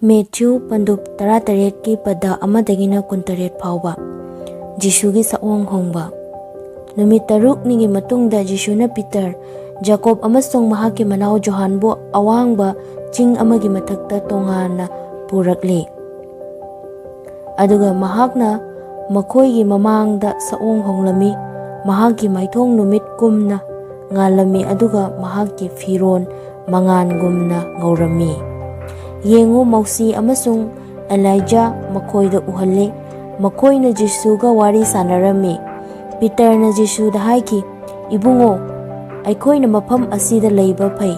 Matthew Pandup 18 ki pada amadagina 18 phawba Jisugi saong hongba Numit 6 nigi matungda Jisuna Peter Jacob amasong mahaki manaw Johan bu awangba ching amagi mathakta tongana purakli aduga mahakna makoigi mamangda saong honglami mahaki maithong numit kumna ngalami aduga mahaki firon mangan gumna ngaurami yengu mausi amasung Elijah makoida uhalle makoina Jisuga wari sanarami Peter na Jisuda haiki ibungo aikoina mafam asida leiba phai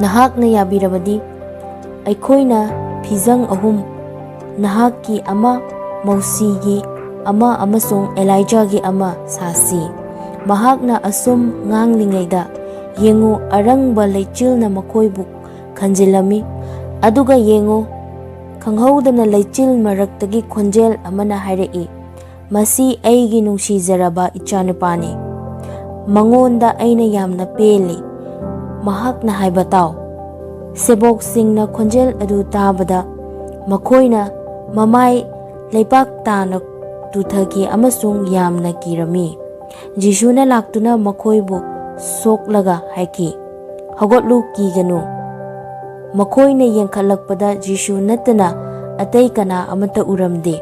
nahakna yabirabadi aikoina phizang ahum nahaki ama mausigi ama amasung Elijah gi ama sasi mahakna asum nganglingayda yengu arangba leichilna makoibu khanjilami aduga yengu khanghaudana leichil maraktagi khonjel amana hairei masi aigi nungsijaraba ichanupani mangonda aina yamna peli mahakna haibataw sebok singna khonjel adu tabada makoina mamai leipak tana tuthagi amasung yamna kirami Jisuna laktuna makoibu soklaga haiki hagotlu kiganu makoina yengkhalakpada Jisu natana atai kana amata uramde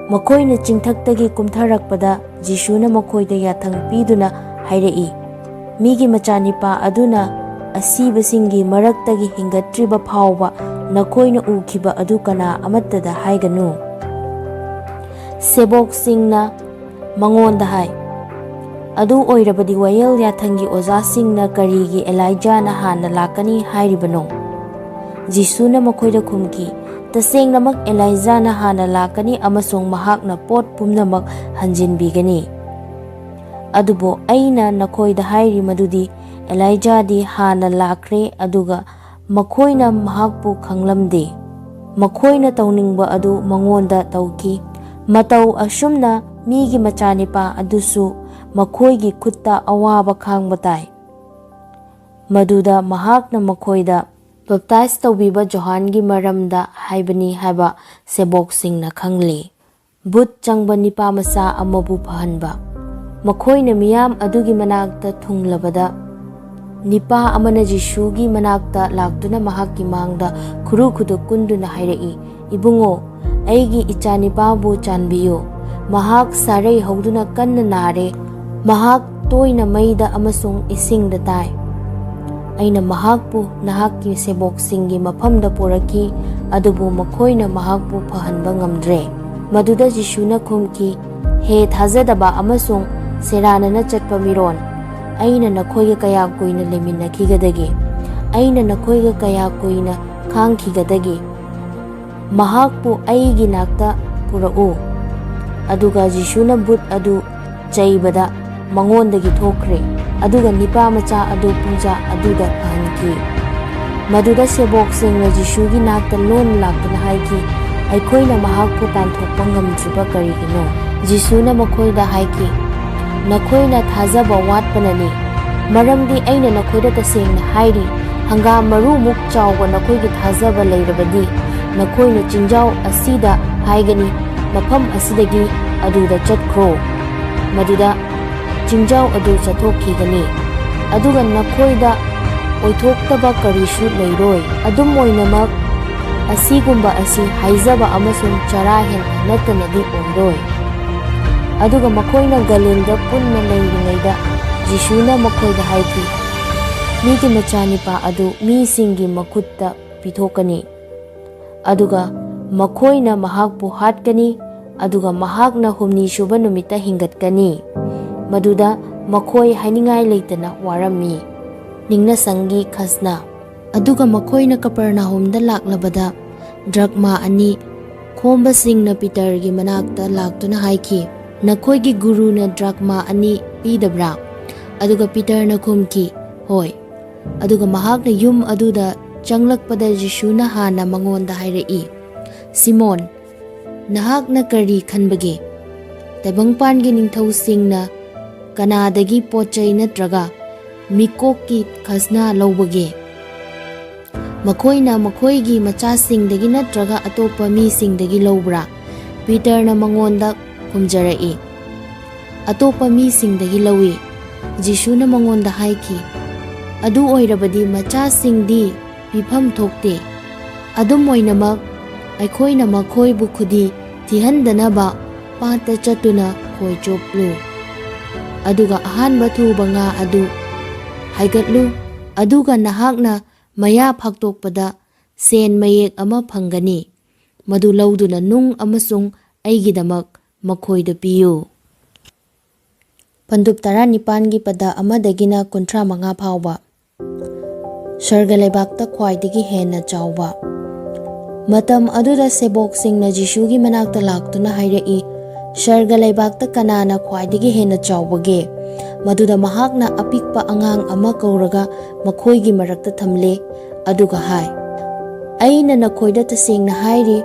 makoina chingthaktagi kumtharakpada Jisuna makoida yathang piduna hairei migi machanipa aduna asibasingi maraktagi hingatriba phawba nakoina ukiba adu kana amatada haiganu sebok singna mangonda hai adu oirabadi wayel yathangi oza singna karigi Elijah na hana lakani hairibano Jisuna makoida khumki tasengnamak Elijah na hana lakani amasong mahakna pot pumnamak hanjinbigani adubo aina nakoida hairi madudi Elijah di hana lakre aduga makoina mahakpu khanglamde makoina tawningba adu mangonda tawki matau asumna migi machanipa adusu makoigi kutta awaba khangbatai maduda mahakna makoida baptize tawbiba Johangi maramda haibani haiba sebok singna khangli but changba nipa masa amabu phahanba makoina miyam adugi manakta thunglabada nipa amana Jisugi manakta laktuna mahakki mangda khuru khudu kunduna hairei ibungo aigi ichanipa bu chanbiyu mahak sarei hoduna kanna nare mahak toina maida amasung isingda tai aina mahakpu nahakki sebok singi mafamda poraki adubu makoina mahakpu phahanba ngamdre maduda Jisuna khumki he thajadaba amasung seranana chatpa miron aina nakhoiga kaya koina lemina khigadagi aina nakhoiga kaya koina khangkhigadagi mahakpu aigi nakta purau aduga Jisuna but adu chaibada mangondagi thokre aduga nipa macha adu puja aduda phanki maduda sebok singna Jisugi nakta lon laktuna haiki aikoina mahakpu tanthokpa ngamdriba karigino Jisuna makoida haiki nakoina thajaba watpanani maramdi aina nakoida tasengna hairi hanga maru muk chawba nakoigi thajaba leirabadi nakoina chinjaw asida haigani mafam asidagi aduda chatkro maduda chinjaw adu chathokkhigani aduga nakoida oithoktaba karishu leiroi adum oinamak asigumba asi haijaba amasung charahen natanadi omroi aduga makoina galilda punna leiringaida Jisuna makoida haiki migi machanipa adu mi singi makutta pithokani aduga makoina mahakpu hatkani aduga mahakna humni shuba numita hingatkani maduda makoi hainingai leitana warami ningna sangi khasna aduga makoina Kapernaumda laklabada drachma ani khomba singna Peter gi manakta laktuna haiki nakoigi guru na drachma ani pidabra aduga Peter na khumki hoi aduga mahakna yum aduda changlakpada Jisuna hana mangonda hairei Simon nahakna kari khanbage taibangpangi ningthau singna kanadagi pochai natraga mikokki khasna lawbage ꯃꯈꯣꯏꯅ ꯃꯈꯣꯏꯒꯤ ꯃꯆꯥꯁꯤꯡꯗꯒꯤ ꯅꯠꯇ꯭ꯔꯒ ꯑꯇꯣꯞꯄ ꯃꯤꯁꯤꯡꯗꯒꯤ ꯂꯧꯕ꯭ꯔꯥ? ꯄꯤꯇꯔꯅ ꯃꯉꯣꯟꯗ ꯈꯨꯝꯖꯔꯛꯏ, ꯑꯇꯣꯞꯄ ꯃꯤꯁꯤꯡꯗꯒꯤ ꯂꯧꯏ꯫ ꯖꯤꯁꯨꯅ ꯃꯉꯣꯟꯗ ꯍꯥꯏꯈꯤ, ꯑꯗꯨ ꯑꯣꯏꯔꯕꯗꯤ ꯃꯆꯥꯁꯤꯡꯗꯤ ꯄꯤꯐꯝ ꯊꯣꯛꯇꯦ꯫ ꯑꯗꯨꯝ ꯑꯣꯏꯅꯃꯛ ꯑꯩꯈꯣꯏꯅ ꯃꯈꯣꯏꯕꯨ ꯈꯨꯗꯤ ꯊꯤꯍꯟꯗꯅꯕ ꯄꯥꯠꯇ ꯆꯠꯇꯨꯅ ꯈꯣꯏ ꯆꯣꯞꯂꯨ, ꯑꯗꯨꯒ ꯑꯍꯥꯟꯕ ꯊꯨꯕ ꯉꯥ ꯑꯗꯨ ꯍꯥꯏꯒꯠꯂꯨ, ꯑꯗꯨꯒ ꯅꯍꯥꯛꯅ ꯃꯌꯥ ꯐꯥꯛꯇꯣꯛꯄꯗ ꯁꯦꯟ ꯃꯌꯦꯛ ꯑꯃ ꯐꯪꯒꯅꯤ꯫ ꯃꯗꯨ ꯂꯧꯗꯨꯅ ꯅꯨꯡ ꯑꯃꯁꯨꯡ ꯑꯩꯒꯤꯗꯃꯛ ꯃꯈꯣꯏꯗ ꯄꯤꯌꯨ꯫ ꯄꯟꯗꯨꯞ 19ꯒꯤ ꯄꯗ 1ꯗꯒꯤꯅ 35 ꯐꯥꯎꯕ꯫ ꯁꯔꯒ ꯂꯩꯕꯥꯛꯇ ꯈ꯭ꯋꯥꯏꯗꯒꯤ ꯍꯦꯟꯅ ꯆꯥꯎꯕ꯫ ꯃꯇꯝ ꯑꯗꯨꯗ ꯁꯦꯕꯣꯛꯁꯤꯡꯅ ꯖꯤꯁꯨꯒꯤ ꯃꯅꯥꯛꯇ ꯂꯥꯛꯇꯨꯅ ꯍꯥꯏꯔꯛꯏ, ꯁꯔꯒ ꯂꯩꯕꯥꯛꯇ ꯀꯅꯥꯅ ꯈ꯭ꯋꯥꯏꯗꯒꯤ ꯍꯦꯟꯅ ꯆꯥꯎꯕꯒꯦ? ꯃꯗꯨꯗ ꯃꯍꯥꯛꯅ ꯑꯄꯤꯛꯄ ꯑꯉꯥꯡ ꯑꯃ ꯀꯧꯔꯒ ꯃꯈꯣꯏꯒꯤ ꯃꯔꯛꯇ ꯊꯝꯂꯦ, ꯑꯗꯨꯒ ꯍꯥꯏ, ꯑꯩꯅ ꯅꯈꯣꯏꯗ ꯇꯁꯦꯡꯅ ꯍꯥꯏꯔꯤ,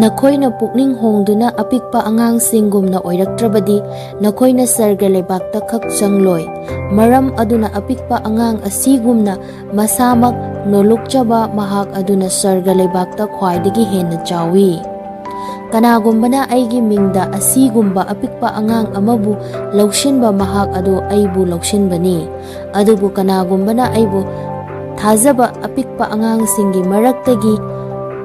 ꯅꯈꯣꯏꯅ ꯄꯨꯛꯅꯤꯡ ꯍꯣꯡꯗꯨꯅ ꯑꯄꯤꯛꯄ ꯑꯉꯥꯡꯁꯤꯡꯒꯨꯝꯅ ꯑꯣꯏꯔꯛꯇ꯭ꯔꯕꯗꯤ ꯅꯈꯣꯏꯅ ꯁꯔꯒ ꯂꯩꯕꯥꯛꯇ ꯈꯛ ꯆꯪꯂꯣꯏ꯫ ꯃꯔꯝ ꯑꯗꯨꯅ ꯑꯄꯤꯛꯄ ꯑꯉꯥꯡ ꯑꯁꯤꯒꯨꯝꯅ ꯃꯁꯥꯃꯛ ꯅꯣꯜꯂꯨꯛꯆꯕ ꯃꯍꯥꯛ ꯑꯗꯨꯅ ꯁꯔꯒ ꯂꯩꯕꯥꯛꯇ ꯈ꯭ꯋꯥꯏꯗꯒꯤ ꯍꯦꯟꯅ ꯆꯥꯎꯏ꯫ ꯀꯅꯥꯒꯨꯝꯕꯅ ꯑꯩꯒꯤ ꯃꯤꯡꯗ ꯑꯁꯤꯒꯨꯝꯕ ꯑꯄꯤꯛꯄ ꯑꯉꯥꯡ ꯑꯃꯕꯨ ꯂꯧꯁꯤꯟꯕ ꯃꯍꯥꯛ ꯑꯗꯨ ꯑꯩꯕꯨ ꯂꯧꯁꯤꯟꯕꯅꯤ꯫ ꯑꯗꯨꯕꯨ ꯀꯅꯥꯒꯨꯝꯕꯅ ꯑꯩꯕꯨ ꯊꯥꯖꯕ ꯑꯄꯤꯛꯄ ꯑꯉꯥꯡꯁꯤꯡꯒꯤ ꯃꯔꯛꯇꯒꯤ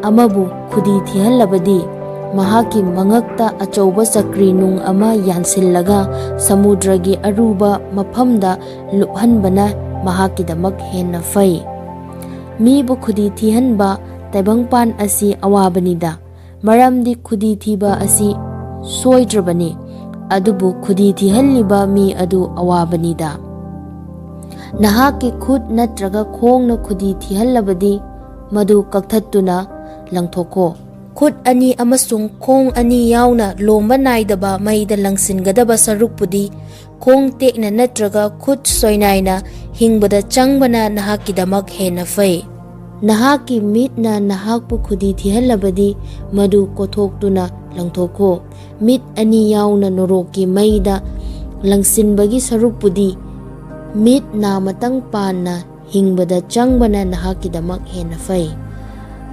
ꯑꯃꯕꯨ ꯈꯨꯗꯤ ꯊꯤꯍꯜꯂꯕꯗꯤ ꯃꯍꯥꯛꯀꯤ ꯃꯉꯛꯇ ꯑꯆꯧꯕ ꯆꯀ꯭ꯔꯤ ꯅꯨꯡ ꯑꯃ ꯌꯥꯟꯁꯤꯜꯂꯒ ꯁꯃꯨꯗ꯭ꯔꯒꯤ ꯑꯔꯨꯕ ꯃꯐꯝꯗ ꯂꯨꯞꯍꯟꯕꯅ ꯃꯍꯥꯛꯀꯤꯗꯃꯛ ꯍꯦꯟꯅ ꯐꯩ꯫ ꯃꯤꯕꯨ ꯈꯨꯗꯤ ꯊꯤꯍꯟꯕ ꯇꯥꯏꯕꯪꯄꯥꯟ ꯑꯁꯤ ꯑꯋꯥꯕꯅꯤꯗ, ꯃꯔꯝꯗꯤ ꯈꯨꯗꯤ ꯊꯤꯕ ꯑꯁꯤ ꯁꯣꯏꯗ꯭ꯔꯕꯅꯤ, ꯑꯗꯨꯕꯨ ꯈꯨꯗꯤ ꯊꯤꯍꯜꯂꯤꯕ ꯃꯤ ꯑꯗꯨ ꯑꯋꯥꯕꯅꯤꯗ꯫ ꯅꯍꯥꯛꯀꯤ ꯈꯨꯠ ꯅꯠꯇ꯭ꯔꯒ ꯈꯣꯡꯅ ꯈꯨꯗꯤ ꯊꯤꯍꯜꯂꯕꯗꯤ ꯃꯗꯨ ꯀꯛꯊꯠꯇꯨꯅ ꯂꯪꯊꯣꯛꯈꯣ꯫ ꯈꯨꯠ ꯑꯅꯤ ꯑꯃꯁꯨꯡ ꯈꯣꯡ ꯑꯅꯤ ꯌꯥꯎꯅ ꯂꯣꯝꯕ ꯅꯥꯏꯗꯕ ꯃꯩꯗ ꯂꯪꯁꯤꯟꯒꯗꯕ ꯁꯔꯨꯛꯄꯨꯗꯤ ꯈꯣꯡ ꯇꯦꯛꯅ ꯅꯠꯇ꯭ꯔꯒ ꯈꯨꯠ ꯁꯣꯏꯅꯥꯏꯅ ꯍꯤꯡꯕꯗ ꯆꯪꯕꯅ ꯅꯍꯥꯛꯀꯤꯗꯃꯛ ꯍꯦꯟꯅ ꯐꯩ꯫ ꯅꯍꯥꯛꯀꯤ ꯃꯤꯠꯅ ꯅꯍꯥꯛꯄꯨ ꯈꯨꯗꯤ ꯊꯤꯍꯜꯂꯕꯗꯤ ꯃꯗꯨ ꯀꯣꯊꯣꯛꯇꯨꯅ ꯂꯪꯊꯣꯛꯈꯣ꯫ ꯃꯤꯠ ꯑꯅꯤ ꯌꯥꯎꯅ ꯅꯣꯔꯣꯛꯀꯤ ꯃꯩꯗ ꯂꯪꯁꯤꯟꯕꯒꯤ ꯁꯔꯨꯛꯄꯨꯗꯤ ꯃꯤꯠ ꯅꯥꯃꯇꯪ ꯄꯥꯟꯅ ꯍꯤꯡꯕꯗ ꯆꯪꯕꯅ ꯅꯍꯥꯛꯀꯤꯗꯃꯛ ꯍꯦꯟꯅ ꯐꯩ꯫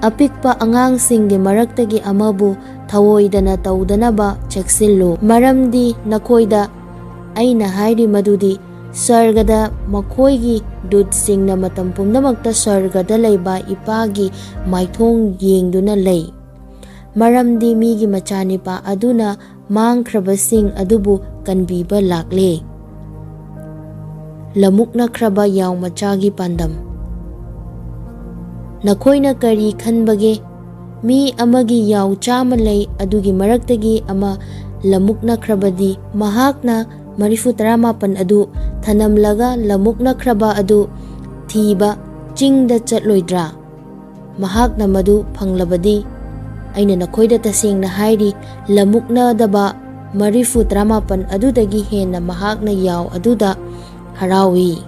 ꯑꯄꯤꯛꯄ ꯑꯉꯥꯡꯁꯤꯡꯒꯤ ꯃꯔꯛꯇꯒꯤ ꯑꯃꯕꯨ ꯊꯑꯣꯏꯗꯅ ꯇꯧꯗꯅꯕ ꯆꯦꯛꯁꯤꯜꯂꯨ, ꯃꯔꯝꯗꯤ ꯅꯈꯣꯏꯗ ꯑꯩꯅ ꯍꯥꯏꯔꯤ ꯃꯗꯨꯗꯤ ꯁꯔꯒꯗ ꯃꯈꯣꯏꯒꯤ ꯗꯨꯠꯁꯤꯡꯅ ꯃꯇꯝ ꯄꯨꯝꯅꯃꯛꯇ ꯁꯔꯒꯗ ꯂꯩꯕ ꯏꯄꯥꯒꯤ ꯃꯥꯏꯊꯣꯡ ꯌꯦꯡꯗꯨꯅ ꯂꯩ꯫ ꯃꯔꯝꯗꯤ ꯃꯤꯒꯤ ꯃꯆꯥꯅꯤꯄꯥ ꯑꯗꯨꯅ ꯃꯥꯡꯈ꯭ꯔꯕꯁꯤꯡ ꯑꯗꯨꯕꯨ ꯀꯟꯕꯤꯕ ꯂꯥꯛꯂꯦ꯫ ꯂꯃꯨꯛꯅꯈ꯭ꯔꯕ ꯌꯥꯎ ꯃꯆꯥꯒꯤ ꯄꯥꯟꯗꯝ꯫ ꯅꯈꯣꯏꯅ ꯀꯔꯤ ꯈꯟꯕꯒꯦ? ꯃꯤ ꯑꯃꯒꯤ ꯌꯥꯎ 100 ꯂꯩ, ꯑꯗꯨꯒꯤ ꯃꯔꯛꯇꯒꯤ ꯑꯃ ꯂꯃꯨꯛꯅꯈ꯭ꯔꯕꯗꯤ ꯃꯍꯥꯛꯅ 99 ꯑꯗꯨ ꯊꯅꯝꯂꯒ ꯂꯃꯨꯛꯅꯈ꯭ꯔꯕ ꯑꯗꯨ ꯊꯤꯕ ꯆꯤꯡꯗ ꯆꯠꯂꯣꯏꯗ꯭ꯔꯥ? ꯃꯍꯥꯛꯅ ꯃꯗꯨ ꯐꯪꯂꯕꯗꯤ, ꯑꯩꯅ ꯅꯈꯣꯏꯗ ꯇꯁꯦꯡꯅ ꯍꯥꯏꯔꯤ, ꯂꯃꯨꯛꯅꯗꯕ 99 ꯑꯗꯨꯗꯒꯤ ꯍꯦꯟꯅ ꯃꯍꯥꯛꯅ ꯌꯥꯎ ꯑꯗꯨꯗ ꯍꯔꯥꯎꯏ꯫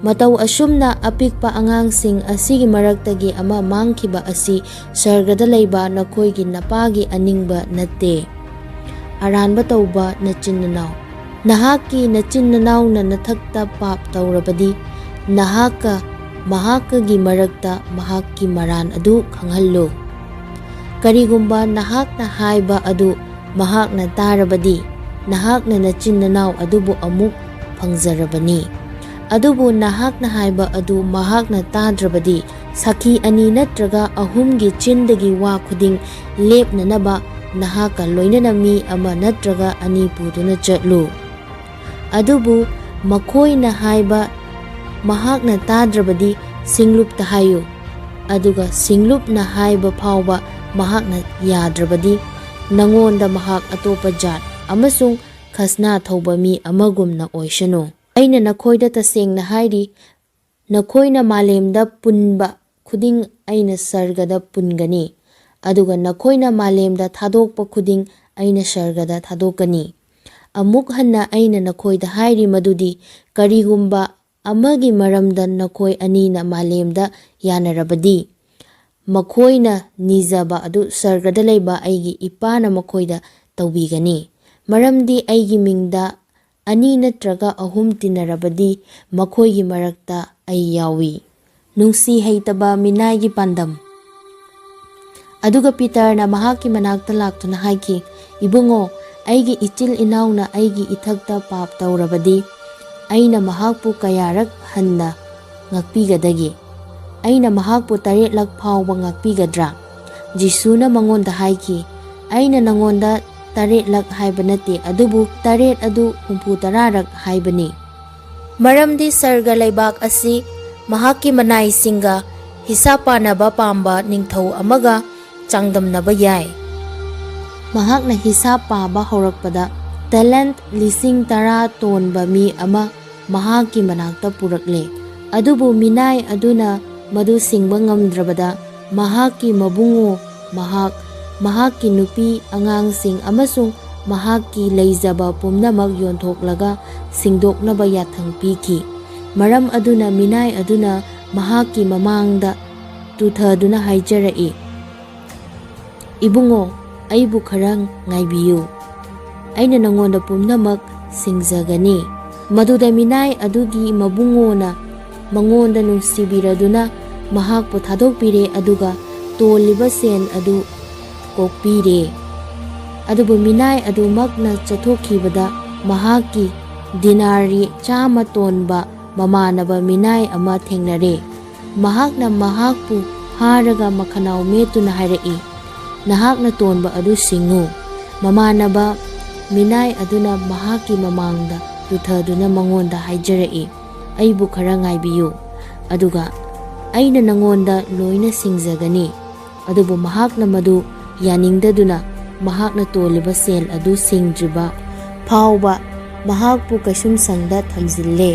ꯃꯇꯧ ꯑꯁꯨꯝꯅ ꯑꯄꯤꯛꯄ ꯑꯉꯥꯡꯁꯤꯡ ꯑꯁꯤꯒꯤ ꯃꯔꯛꯇꯒꯤ ꯑꯃ ꯃꯥꯡꯈꯤꯕ ꯑꯁꯤ ꯁꯔꯒꯗ ꯂꯩꯕ ꯅꯈꯣꯏꯒꯤ ꯅꯄꯥꯒꯤ ꯑꯅꯤꯡꯕ ꯅꯠꯇꯦ꯫ ꯑꯔꯥꯟꯕ ꯇꯧꯕ ꯅꯆꯤꯟ-ꯅꯅꯥꯎ꯫ ꯅꯍꯥꯛꯀꯤ ꯅꯆꯤꯟ-ꯅꯅꯥꯎꯅ ꯅꯊꯛꯇ ꯄꯥꯞ ꯇꯧꯔꯕꯗꯤ ꯅꯍꯥꯛꯀ ꯃꯍꯥꯛꯀꯒꯤ ꯃꯔꯛꯇ ꯃꯍꯥꯛꯀꯤ ꯃꯔꯥꯟ ꯑꯗꯨ ꯈꯪꯍꯜꯂꯨ꯫ ꯀꯔꯤꯒꯨꯝꯕ ꯅꯍꯥꯛꯅ ꯍꯥꯏꯕ ꯑꯗꯨ ꯃꯍꯥꯛꯅ ꯇꯥꯔꯕꯗꯤ ꯅꯍꯥꯛꯅ ꯅꯆꯤꯟ-ꯅꯅꯥꯎ ꯑꯗꯨꯕꯨ ꯑꯃꯨꯛ ꯐꯪꯖꯔꯕꯅꯤ꯫ ꯑꯗꯨꯕꯨ ꯅꯍꯥꯛꯅ ꯍꯥꯏꯕ ꯑꯗꯨ ꯃꯍꯥꯛꯅ ꯇꯥꯗ꯭ꯔꯕꯗꯤ ꯁꯥꯈꯤ 2 ꯅꯠꯇ꯭ꯔꯒ 3ꯒꯤ ꯆꯤꯟꯗꯒꯤ ꯋꯥ ꯈꯨꯗꯤꯡ ꯂꯦꯞꯅꯅꯕ ꯅꯍꯥꯛꯀ ꯂꯣꯏꯅꯅ ꯃꯤ 1 ꯅꯠꯇ꯭ꯔꯒ 2 ꯄꯨꯗꯨꯅ ꯆꯠꯂꯨ꯫ ꯑꯗꯨꯕꯨ ꯃꯈꯣꯏꯅ ꯍꯥꯏꯕ ꯃꯍꯥꯛꯅ ꯇꯥꯗ꯭ꯔꯕꯗꯤ ꯁꯤꯡꯂꯨꯞꯇ ꯍꯥꯏꯌꯨ, ꯑꯗꯨꯒ ꯁꯤꯡꯂꯨꯞꯅ ꯍꯥꯏꯕ ꯐꯥꯎꯕ ꯃꯍꯥꯛꯅ ꯌꯥꯗ꯭ꯔꯕꯗꯤ ꯅꯉꯣꯟꯗ ꯃꯍꯥꯛ ꯑꯇꯣꯞꯄ ꯖꯥꯠ ꯑꯃꯁꯨꯡ ꯈꯁꯅꯥ ꯊꯧꯕ ꯃꯤ ꯑꯃꯒꯨꯝꯅ ꯑꯣꯏꯁꯅꯨ꯫ ꯑꯩꯅ ꯅꯈꯣꯏꯗ ꯇꯁꯦꯡꯅ ꯍꯥꯏꯔꯤ, ꯅꯈꯣꯏꯅ ꯃꯥꯂꯦꯝꯗ ꯄꯨꯟꯕ ꯈꯨꯗꯤꯡ ꯑꯩꯅ ꯁꯔꯒꯗ ꯄꯨꯟꯒꯅꯤ, ꯑꯗꯨꯒ ꯅꯈꯣꯏꯅ ꯃꯥꯂꯦꯝꯗ ꯊꯥꯗꯣꯛꯄ ꯈꯨꯗꯤꯡ ꯑꯩꯅ ꯁꯔꯒꯗ ꯊꯥꯗꯣꯛꯀꯅꯤ꯫ ꯑꯃꯨꯛ ꯍꯟꯅ ꯑꯩꯅ ꯅꯈꯣꯏꯗ ꯍꯥꯏꯔꯤ ꯃꯗꯨꯗꯤ ꯀꯔꯤꯒꯨꯝꯕ ꯑꯃꯒꯤ ꯃꯔꯝꯗ ꯅꯈꯣꯏ ꯑꯅꯤꯅ ꯃꯥꯂꯦꯝꯗ ꯌꯥꯅꯔꯕꯗꯤ ꯃꯈꯣꯏꯅ ꯅꯤꯖꯕ ꯑꯗꯨ ꯁꯔꯒꯗ ꯂꯩꯕ ꯑꯩꯒꯤ ꯏꯄꯥꯅ ꯃꯈꯣꯏꯗ ꯇꯧꯕꯤꯒꯅꯤ꯫ ꯃꯔꯝꯗꯤ ꯑꯩꯒꯤ ꯃꯤꯡꯗ 2 ꯅꯠꯇ꯭ꯔꯒ 3 ꯇꯤꯟꯅꯔꯕꯗꯤ ꯃꯈꯣꯏꯒꯤ ꯃꯔꯛꯇ ꯑꯩ ꯌꯥꯎꯏ꯫ ꯅꯨꯡꯁꯤ ꯍꯩꯇꯕ ꯃꯤꯅꯥꯏꯒꯤ ꯄꯥꯟꯗꯝ. ꯑꯗꯨꯒ ꯄꯤꯇꯔꯅ ꯃꯍꯥꯛꯀꯤ ꯃꯅꯥꯛꯇ ꯂꯥꯛꯇꯨꯅ ꯍꯥꯏꯈꯤ, "ꯏꯕꯨꯡꯉꯣ, ꯑꯩꯒꯤ ꯏꯆꯤꯜ ꯏꯅꯥꯎꯅ ꯑꯩꯒꯤ ꯏꯊꯛꯇ ꯄꯥꯞ ꯇꯧꯔꯕꯗꯤ ꯑꯩꯅ ꯃꯍꯥꯛꯄꯨ ꯀꯌꯥꯔꯛ ꯍꯟꯅ ꯉꯥꯛꯄꯤꯒꯗꯒꯦ? ꯑꯩꯅ ꯃꯍꯥꯛꯄꯨ 3ꯂꯛ ꯐꯥꯎꯕ ꯉꯥꯛꯄꯤꯒꯗ꯭ꯔꯥ?" ꯖꯤꯁꯨꯅ ꯃꯉꯣꯟꯗ ꯍꯥꯏꯈꯤ, "ꯑꯩꯅ ꯅꯉꯣꯟꯗ 3ꯂꯛ ꯍꯥꯏꯕ ꯅꯠꯇꯦ, ꯑꯗꯨꯕꯨ 8 ꯑꯗꯨ 60 ꯍꯥꯏꯕꯅꯤ꯫ ꯃꯔꯝꯗꯤ ꯁꯔꯒ ꯂꯩꯕꯥꯛ ꯑꯁꯤ ꯃꯍꯥꯛꯀꯤ ꯃꯅꯥꯏꯁꯤꯡꯒ ꯍꯤꯁꯥꯞ ꯄꯥꯅꯕ ꯄꯥꯝꯕ ꯅꯤꯡꯊꯧ ꯑꯃꯒ ꯆꯥꯡꯗꯝꯅꯕ ꯌꯥꯏ꯫ ꯃꯍꯥꯛꯅ ꯍꯤꯁꯥꯞ ꯄꯥꯕ ꯍꯧꯔꯛꯄꯗ ꯇꯦꯂꯦꯟꯠ 10,000 ꯇꯣꯟꯕ ꯃꯤ ꯑꯃ ꯃꯍꯥꯛꯀꯤ ꯃꯅꯥꯛꯇ ꯄꯨꯔꯛꯂꯦ꯫ ꯑꯗꯨꯕꯨ ꯃꯤꯅꯥꯏ ꯑꯗꯨꯅ ꯃꯗꯨ ꯁꯤꯡꯕ ꯉꯝꯗ꯭ꯔꯕꯗ ꯃꯍꯥꯛꯀꯤ ꯃꯕꯨꯡꯉꯣ, ꯃꯍꯥꯛꯀꯤ ꯅꯨꯄꯤ ꯑꯉꯥꯡꯁꯤꯡ ꯑꯃꯁꯨꯡ ꯃꯍꯥꯛꯀꯤ ꯂꯩꯖꯕ ꯄꯨꯝꯅꯃꯛ ꯌꯣꯟꯊꯣꯛꯂꯒ ꯁꯤꯡꯗꯣꯛꯅꯕ ꯌꯥꯊꯪ ꯄꯤꯈꯤ꯫ ꯃꯔꯝ ꯑꯗꯨꯅ ꯃꯤꯅꯥꯏ ꯑꯗꯨꯅ ꯃꯍꯥꯛꯀꯤ ꯃꯃꯥꯡꯗ ꯇꯨꯊꯗꯨꯅ ꯍꯥꯏꯖꯔꯛꯏ, 'ꯏꯕꯨꯡꯉꯣ, ꯑꯩꯕꯨ ꯈꯔ ꯉꯥꯏꯕꯤꯌꯨ, ꯑꯩꯅ ꯅꯉꯣꯟꯗ ꯄꯨꯝꯅꯃꯛ ꯁꯤꯡꯖꯒꯅꯤ꯫ ꯃꯗꯨꯗ ꯃꯤꯅꯥꯏ ꯑꯗꯨꯒꯤ ꯃꯕꯨꯡꯉꯣꯅ ꯃꯉꯣꯟꯗ ꯅꯨꯡꯁꯤꯕꯤꯔꯗꯨꯅ ꯃꯍꯥꯛꯄꯨ ꯊꯥꯗꯣꯛꯄꯤꯔꯦ ꯑꯗꯨꯒ ꯇꯣꯜꯂꯤꯕ ꯁꯦꯟ ꯑꯗꯨ ꯀꯣꯛꯄꯤꯔꯦ꯫ ꯑꯗꯨꯕꯨ ꯃꯤꯅꯥꯏ ꯑꯗꯨꯃꯛꯅ ꯆꯠꯊꯣꯛꯈꯤꯕꯗ ꯃꯍꯥꯛꯀꯤ ꯗꯤꯅꯥꯔꯤ 100 ꯇꯣꯟꯕ ꯃꯃꯥꯟꯅꯕ ꯃꯤꯅꯥꯏ ꯑꯃ ꯊꯦꯡꯅꯔꯦ꯫ ꯃꯍꯥꯛꯅ ꯃꯍꯥꯛꯄꯨ ꯐꯥꯔꯒ ꯃꯈꯅꯥꯎ ꯃꯦꯠꯇꯨꯅ ꯍꯥꯏꯔꯛꯏ, "ꯅꯍꯥꯛꯅ ꯇꯣꯟꯕ ꯑꯗꯨ ꯁꯤꯡꯉꯨ"꯫ ꯃꯃꯥꯟꯅꯕ ꯃꯤꯅꯥꯏ ꯑꯗꯨꯅ ꯃꯍꯥꯛꯀꯤ ꯃꯃꯥꯡꯗ ꯇꯨꯊꯗꯨꯅ ꯃꯉꯣꯟꯗ ꯍꯥꯏꯖꯔꯛꯏ, "ꯑꯩꯕꯨ ꯈꯔ ꯉꯥꯏꯕꯤꯌꯨ, ꯑꯗꯨꯒ ꯑꯩꯅ ꯅꯉꯣꯟꯗ ꯂꯣꯏꯅ ꯁꯤꯡꯖꯒꯅꯤ"꯫ ꯑꯗꯨꯕꯨ ꯃꯍꯥꯛꯅ ꯃꯗꯨ ꯌꯥꯅꯤꯡꯗꯗꯨꯅ ꯃꯍꯥꯛꯅ ꯇꯣꯜꯂꯤꯕ ꯁꯦꯜ ꯑꯗꯨ ꯁꯤꯡꯗ꯭ꯔꯤꯕ ꯐꯥꯎꯕ ꯃꯍꯥꯛꯄꯨ ꯀꯩꯁꯨꯝꯁꯪꯗ ꯊꯝꯖꯤꯜꯂꯦ꯫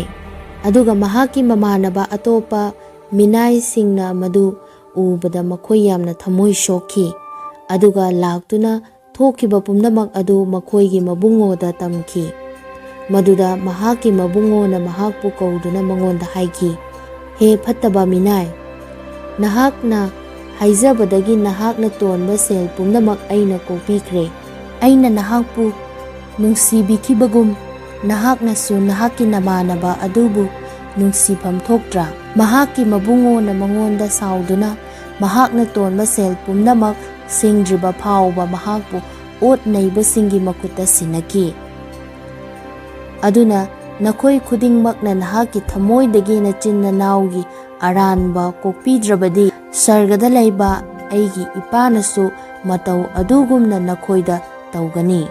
ꯑꯗꯨꯒ ꯃꯍꯥꯛꯀꯤ ꯃꯃꯥꯟꯅꯕ ꯑꯇꯣꯞꯄ ꯃꯤꯅꯥꯏꯁꯤꯡꯅ ꯃꯗꯨ ꯎꯕꯗ ꯃꯈꯣꯏ ꯌꯥꯝꯅ ꯊꯃꯣꯏ ꯁꯣꯛꯈꯤ꯫ ꯑꯗꯨꯒ ꯂꯥꯛꯇꯨꯅ ꯊꯣꯛꯈꯤꯕ ꯄꯨꯝꯅꯃꯛ ꯑꯗꯨ ꯃꯈꯣꯏꯒꯤ ꯃꯕꯨꯡꯉꯣꯗ ꯇꯝꯈꯤ꯫ ꯃꯗꯨꯗ ꯃꯍꯥꯛꯀꯤ ꯃꯕꯨꯡꯉꯣꯅ ꯃꯍꯥꯛꯄꯨ ꯀꯧꯗꯨꯅ ꯃꯉꯣꯟꯗ ꯍꯥꯏꯈꯤ, "ꯍꯦ ꯐꯠꯇꯕ ꯃꯤꯅꯥꯏ, ꯅꯍꯥꯛꯅ ꯍꯥꯏꯖꯕꯗꯒꯤ ꯅꯍꯥꯛꯅ ꯇꯣꯟꯕ ꯁꯦꯜ ꯄꯨꯝꯅꯃꯛ ꯑꯩꯅ ꯀꯣꯛꯄꯤꯈ꯭ꯔꯦ꯫ ꯑꯩꯅ ꯅꯍꯥꯛꯄꯨ ꯅꯨꯡꯁꯤꯕꯤꯈꯤꯕꯒꯨꯝ ꯅꯍꯥꯛꯅꯁꯨ ꯅꯍꯥꯛꯀꯤ ꯅꯃꯥꯟꯅꯕ ꯑꯗꯨꯕꯨ ꯅꯨꯡꯁꯤꯐꯝ ꯊꯣꯛꯇ꯭ꯔꯥ?" ꯃꯍꯥꯛꯀꯤ ꯃꯕꯨꯡꯉꯣꯅ ꯃꯉꯣꯟꯗ ꯁꯥꯎꯗꯨꯅ ꯃꯍꯥꯛꯅ ꯇꯣꯟꯕ ꯁꯦꯜ ꯄꯨꯝꯅꯃꯛ ꯁꯤꯡꯗ꯭ꯔꯤꯕ ꯐꯥꯎꯕ ꯃꯍꯥꯛꯄꯨ ꯑꯣꯠ ꯅꯩꯕꯁꯤꯡꯒꯤ ꯃꯈꯨꯠꯇ ꯁꯤꯟꯅꯈꯤ꯫ ꯑꯗꯨꯅ ꯅꯈꯣꯏ ꯈꯨꯗꯤꯡꯃꯛꯅ ꯅꯍꯥꯛꯀꯤ ꯊꯃꯣꯏꯗꯒꯤ ꯅꯆꯤꯟ ꯅꯅꯥꯎꯒꯤ ꯑꯔꯥꯟꯕ ꯀꯣꯛꯄꯤꯗ꯭ꯔꯕꯗꯤ ꯁꯔꯒꯗ ꯂꯩꯕ ꯑꯩꯒꯤ ꯏꯄꯥꯅꯁꯨ ꯃꯇꯧ ꯑꯗꯨꯒꯨꯝꯅ ꯅꯈꯣꯏꯗ ꯇꯧꯒꯅꯤ꯫